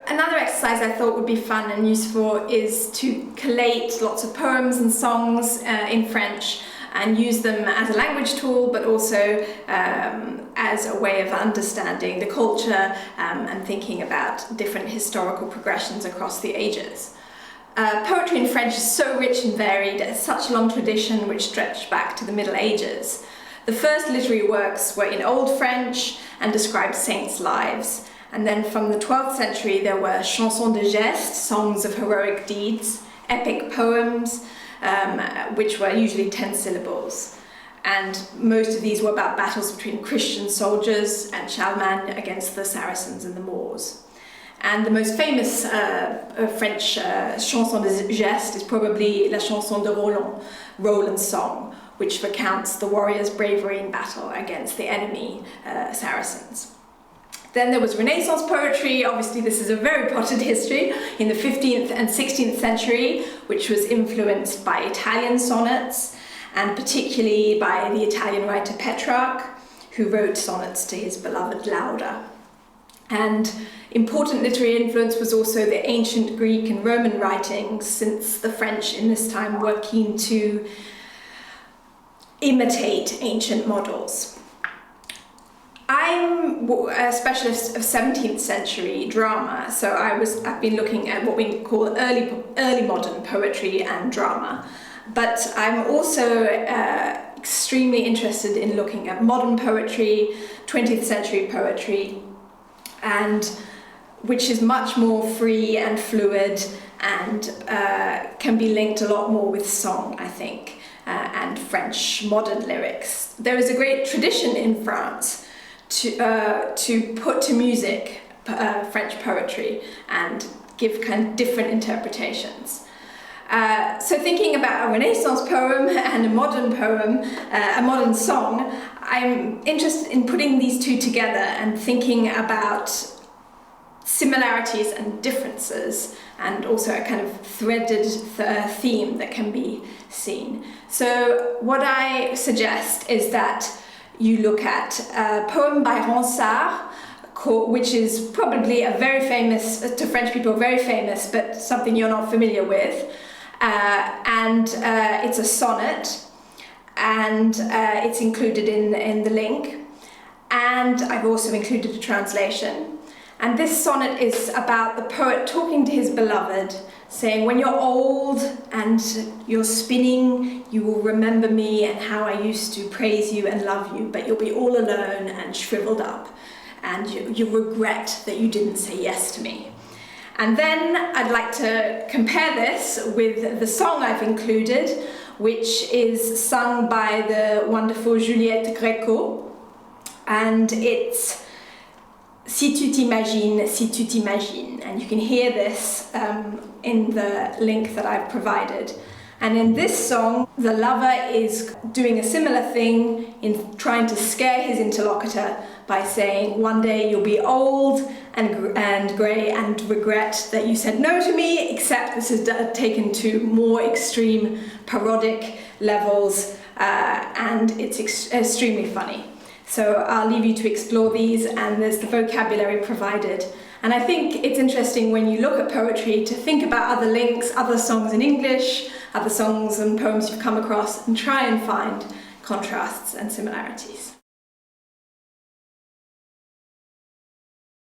Another exercise I thought would be fun and useful is to collate lots of poems and songs in French and use them as a language tool, but also as a way of understanding the culture and thinking about different historical progressions across the ages. Poetry in French is so rich and varied, it's such a long tradition which stretched back to the Middle Ages. The first literary works were in Old French and described saints' lives. And then from the 12th century there were chansons de geste, songs of heroic deeds, epic poems, which were usually 10 syllables. And most of these were about battles between Christian soldiers and Charlemagne against the Saracens and the Moors. And the most famous French chanson de geste is probably La chanson de Roland, Roland's song, which recounts the warrior's bravery in battle against the enemy Saracens. Then there was Renaissance poetry. Obviously this is a very potted history in the 15th and 16th century, which was influenced by Italian sonnets, and particularly by the Italian writer Petrarch, who wrote sonnets to his beloved Lauda. And important literary influence was also the ancient Greek and Roman writings, since the French in this time were keen to imitate ancient models. I'm a specialist of 17th century drama, so I've been looking at what we call early modern poetry and drama. But I'm also extremely interested in looking at modern poetry, 20th century poetry, and which is much more free and fluid and can be linked a lot more with song, I think, and French modern lyrics. There is a great tradition in France to put to music French poetry and give kind of different interpretations. So thinking about a Renaissance poem and a modern poem, a modern song, I'm interested in putting these two together and thinking about similarities and differences, and also a kind of threaded theme that can be seen. So what I suggest is that you look at a poem by Ronsard, which is probably a very famous, to French people, very famous, but something you're not familiar with. It's a sonnet, and it's included in the link. And I've also included a translation. And this sonnet is about the poet talking to his beloved, saying, when you're old and you're spinning, you will remember me and how I used to praise you and love you, but you'll be all alone and shriveled up, and you regret that you didn't say yes to me. And then I'd like to compare this with the song I've included, which is sung by the wonderful Juliette Gréco, and it's Si tu t'imagines, si tu t'imagines, and you can hear this in the link that I've provided. And in this song, the lover is doing a similar thing in trying to scare his interlocutor by saying, one day you'll be old and grey and regret that you said no to me, except this is taken to more extreme parodic levels, and it's extremely funny. So I'll leave you to explore these, and there's the vocabulary provided. And I think it's interesting when you look at poetry to think about other links, other songs in English, other songs and poems you've come across, and try and find contrasts and similarities.